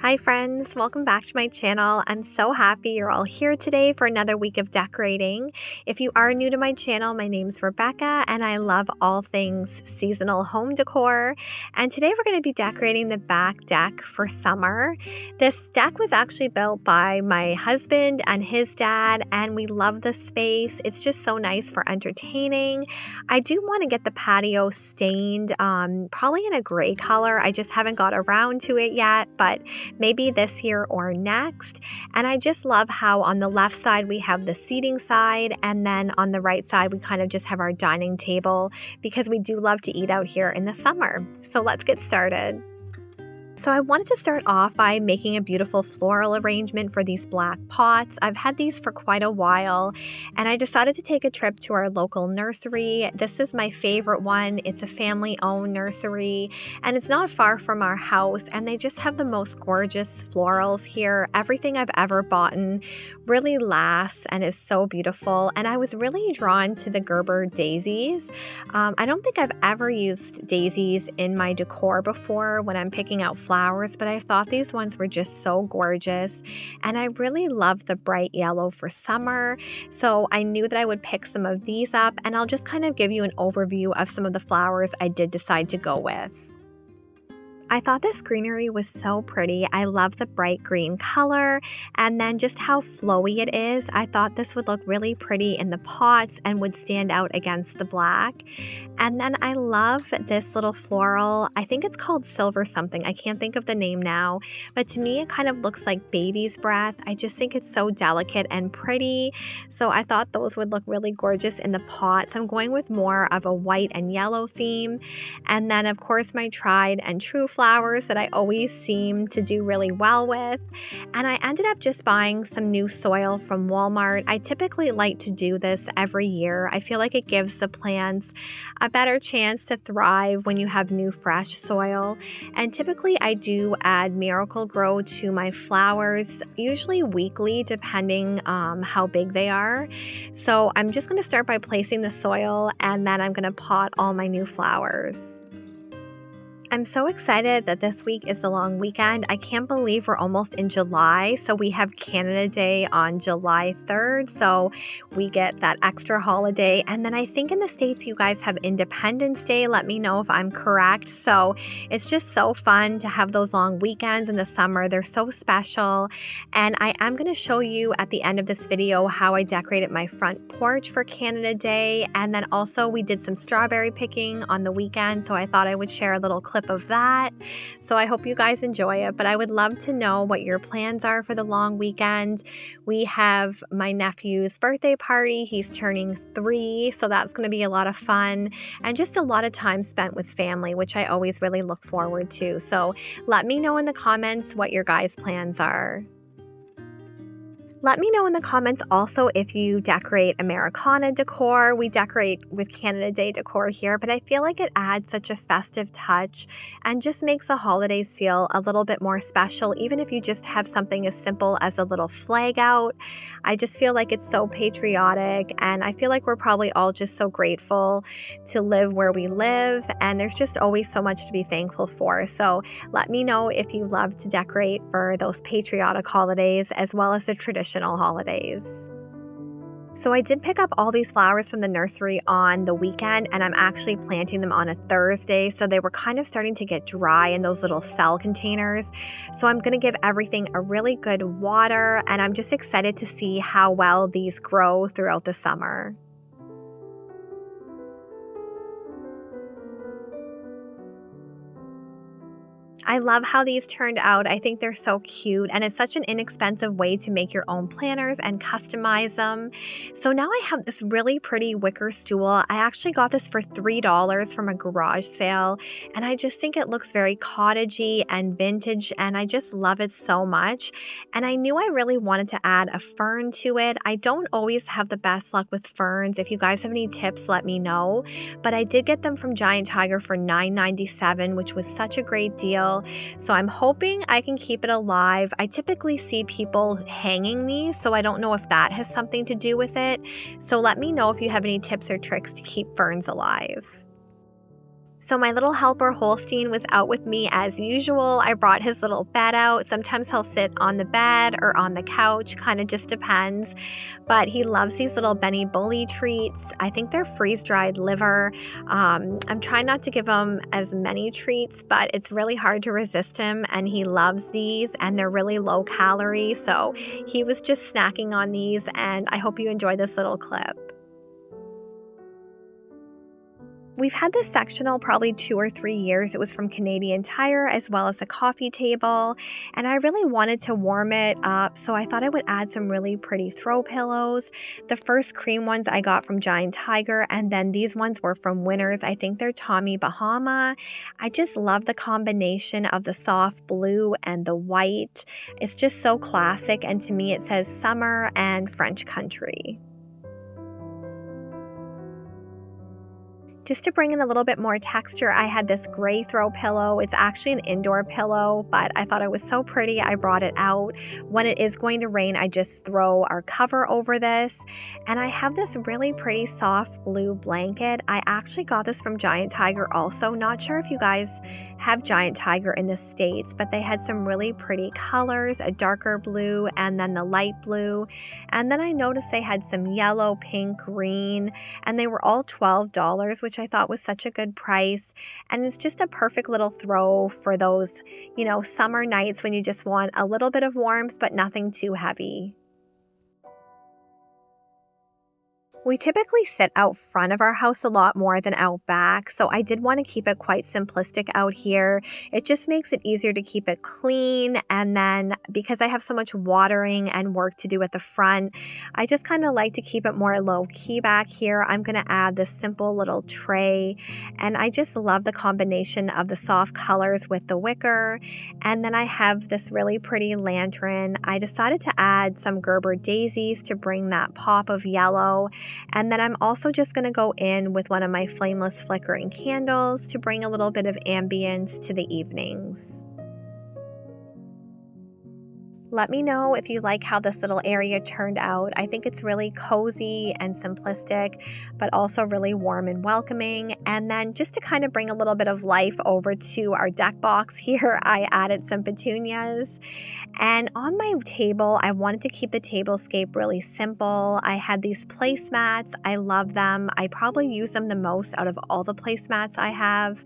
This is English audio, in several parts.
Hi friends, welcome back to my channel. I'm so happy you're all here today for another week of decorating. If you are new to my channel, my name's Rebecca and I love all things seasonal home decor. And today we're going to be decorating the back deck for summer. This deck was actually built by my husband and his dad, and we love the space. It's just so nice for entertaining. I do want to get the patio stained, probably in a gray color. I just haven't got around to it yet, but maybe this year or next. And I just love how on the left side we have the seating side, and then on the right side we kind of just have our dining table because we do love to eat out here in the summer. So let's get started. So I wanted to start off by making a beautiful floral arrangement for these black pots. I've had these for quite a while, and I decided to take a trip to our local nursery. This is my favorite one. It's a family-owned nursery, and it's not far from our house, and they just have the most gorgeous florals here. Everything I've ever bought really lasts and is so beautiful, and I was really drawn to the Gerber daisies. I don't think I've ever used daisies in my decor before when I'm picking out flowers, but I thought these ones were just so gorgeous, and I really love the bright yellow for summer, so I knew that I would pick some of these up, and I'll just kind of give you an overview of some of the flowers I did decide to go with. I thought this greenery was so pretty. I love the bright green color and then just how flowy it is. I thought this would look really pretty in the pots and would stand out against the black. And then I love this little floral. I think it's called silver something. I can't think of the name now, but to me it kind of looks like baby's breath. I just think it's so delicate and pretty. So I thought those would look really gorgeous in the pots. I'm going with more of a white and yellow theme. And then of course my tried and true flowers that I always seem to do really well with. And I ended up just buying some new soil from Walmart. I typically like to do this every year. I feel like it gives the plants a better chance to thrive when you have new fresh soil. And typically I do add Miracle-Gro to my flowers, usually weekly depending how big they are. So I'm just going to start by placing the soil, and then I'm going to pot all my new flowers. I'm so excited that this week is a long weekend. I can't believe we're almost in July. So we have Canada Day on July 3rd. So we get that extra holiday. And then I think in the States, you guys have Independence Day. Let me know if I'm correct. So it's just so fun to have those long weekends in the summer. They're so special. And I am going to show you at the end of this video how I decorated my front porch for Canada Day. And then also we did some strawberry picking on the weekend. So I thought I would share a little clip of that. So I hope you guys enjoy it, but I would love to know what your plans are for the long weekend. We have my nephew's birthday party. He's turning 3, so that's going to be a lot of fun and just a lot of time spent with family, which I always really look forward to. So let me know in the comments what your guys' plans are. Let me know in the comments also if you decorate Americana decor. We decorate with Canada Day decor here, but I feel like it adds such a festive touch and just makes the holidays feel a little bit more special, even if you just have something as simple as a little flag out. I just feel like it's so patriotic, and I feel like we're probably all just so grateful to live where we live, and there's just always so much to be thankful for. So let me know if you love to decorate for those patriotic holidays as well as the traditional holidays. So I did pick up all these flowers from the nursery on the weekend, and I'm actually planting them on a Thursday, so they were kind of starting to get dry in those little cell containers. So I'm going to give everything a really good water, and I'm just excited to see how well these grow throughout the summer. I love how these turned out. I think they're so cute, and it's such an inexpensive way to make your own planners and customize them. So now I have this really pretty wicker stool. I actually got this for $3 from a garage sale, and I just think it looks very cottagey and vintage, and I just love it so much. And I knew I really wanted to add a fern to it. I don't always have the best luck with ferns. If you guys have any tips, let me know. But I did get them from Giant Tiger for $9.97, which was such a great deal. So I'm hoping I can keep it alive. I typically see people hanging these, so I don't know if that has something to do with it. So let me know if you have any tips or tricks to keep ferns alive. So my little helper Holstein was out with me as usual. I brought his little bed out. Sometimes he'll sit on the bed or on the couch, kind of just depends. But he loves these little Benny Bully treats. I think they're freeze-dried liver. I'm trying not to give him as many treats, but it's really hard to resist him, and he loves these, and they're really low calorie. So he was just snacking on these, and I hope you enjoy this little clip. We've had this sectional probably 2 or 3 years. It was from Canadian Tire as well as a coffee table, and I really wanted to warm it up, so I thought I would add some really pretty throw pillows. The first cream ones I got from Giant Tiger, and then these ones were from Winners. I think they're Tommy Bahama. I just love the combination of the soft blue and the white. It's just so classic, and to me it says summer and French country. Just to bring in a little bit more texture, I had this gray throw pillow. It's actually an indoor pillow, but I thought it was so pretty, I brought it out. When it is going to rain, I just throw our cover over this. And I have this really pretty soft blue blanket. I actually got this from Giant Tiger also. Not sure if you guys have Giant Tiger in the States, but they had some really pretty colors, a darker blue and then the light blue. And then I noticed they had some yellow, pink, green, and they were all $12, which I thought was such a good price. And it's just a perfect little throw for those, summer nights when you just want a little bit of warmth, but nothing too heavy. We typically sit out front of our house a lot more than out back, so I did want to keep it quite simplistic out here. It just makes it easier to keep it clean, and then because I have so much watering and work to do at the front, I just kind of like to keep it more low-key back here. I'm going to add this simple little tray, and I just love the combination of the soft colors with the wicker, and then I have this really pretty lantern. I decided to add some Gerber daisies to bring that pop of yellow. And then I'm also just going to go in with one of my flameless flickering candles to bring a little bit of ambience to the evenings. Let me know if you like how this little area turned out. I think it's really cozy and simplistic, but also really warm and welcoming. And then just to kind of bring a little bit of life over to our deck box here, I added some petunias. And on my table, I wanted to keep the tablescape really simple. I had these placemats. I love them. I probably use them the most out of all the placemats I have.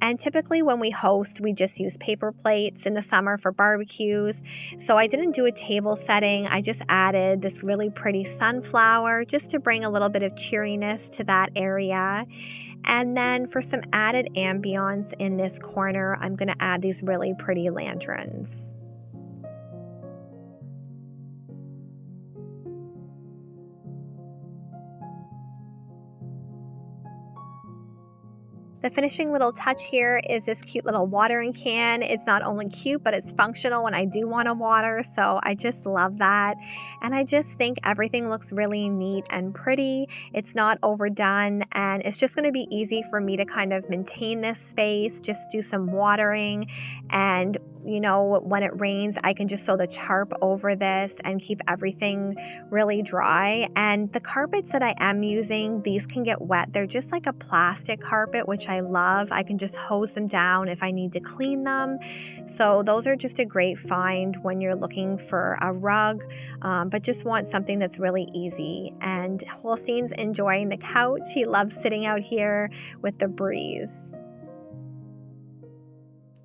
And typically when we host, we just use paper plates in the summer for barbecues. So I didn't do a table setting. I just added this really pretty sunflower just to bring a little bit of cheeriness to that area. And then for some added ambiance in this corner, I'm going to add these really pretty lanterns. The finishing little touch here is this cute little watering can. It's not only cute, but it's functional when I do want to water, so I just love that. And I just think everything looks really neat and pretty. It's not overdone, and it's just going to be easy for me to kind of maintain this space, just do some watering, and when it rains, I can just sew the tarp over this and keep everything really dry. And the carpets that I am using, these can get wet. They're just like a plastic carpet, which I love. I can just hose them down if I need to clean them. So those are just a great find when you're looking for a rug, but just want something that's really easy. And Holstein's enjoying the couch. He loves sitting out here with the breeze.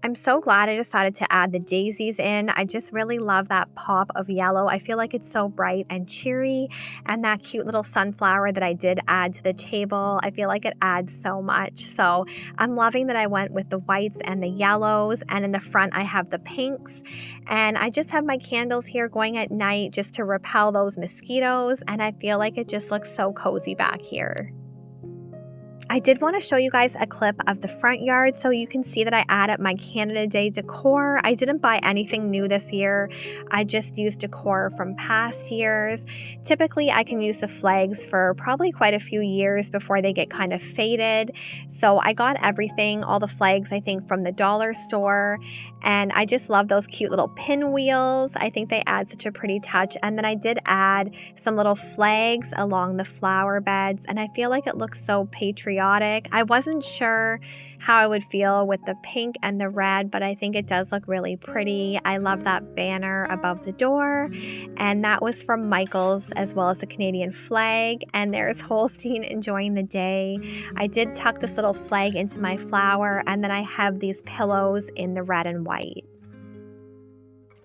I'm so glad I decided to add the daisies in. I just really love that pop of yellow. I feel like it's so bright and cheery, and that cute little sunflower that I did add to the table, I feel like it adds so much. So I'm loving that I went with the whites and the yellows, and in the front I have the pinks, and I just have my candles here going at night just to repel those mosquitoes, and I feel like it just looks so cozy back here. I did want to show you guys a clip of the front yard so you can see that I added my Canada Day decor. I didn't buy anything new this year. I just used decor from past years. Typically, I can use the flags for probably quite a few years before they get kind of faded. So I got everything, all the flags, I think, from the dollar store. And I just love those cute little pinwheels. I think they add such a pretty touch. And then I did add some little flags along the flower beds. And I feel like it looks so patriotic. I wasn't sure how I would feel with the pink and the red, but I think it does look really pretty. I love that banner above the door, and that was from Michael's as well as the Canadian flag, and there's Holstein enjoying the day. I did tuck this little flag into my flower, and then I have these pillows in the red and white.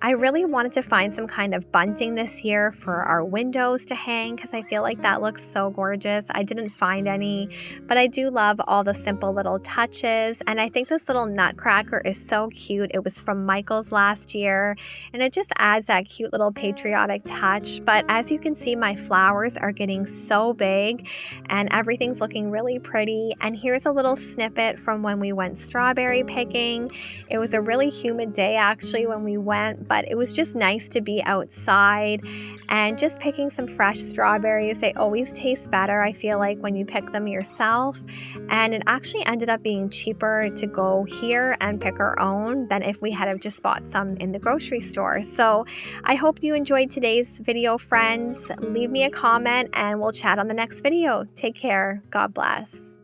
I really wanted to find some kind of bunting this year for our windows to hang because I feel like that looks so gorgeous. I didn't find any, but I do love all the simple little touches, and I think this little nutcracker is so cute. It was from Michael's last year, and it just adds that cute little patriotic touch. But as you can see, my flowers are getting so big and everything's looking really pretty. And here's a little snippet from when we went strawberry picking. It was a really humid day actually when we went, but it was just nice to be outside and just picking some fresh strawberries. They always taste better, I feel like, when you pick them yourself. And it actually ended up being cheaper to go here and pick our own than if we had have just bought some in the grocery store. So I hope you enjoyed today's video, friends. Leave me a comment and we'll chat on the next video. Take care. God bless.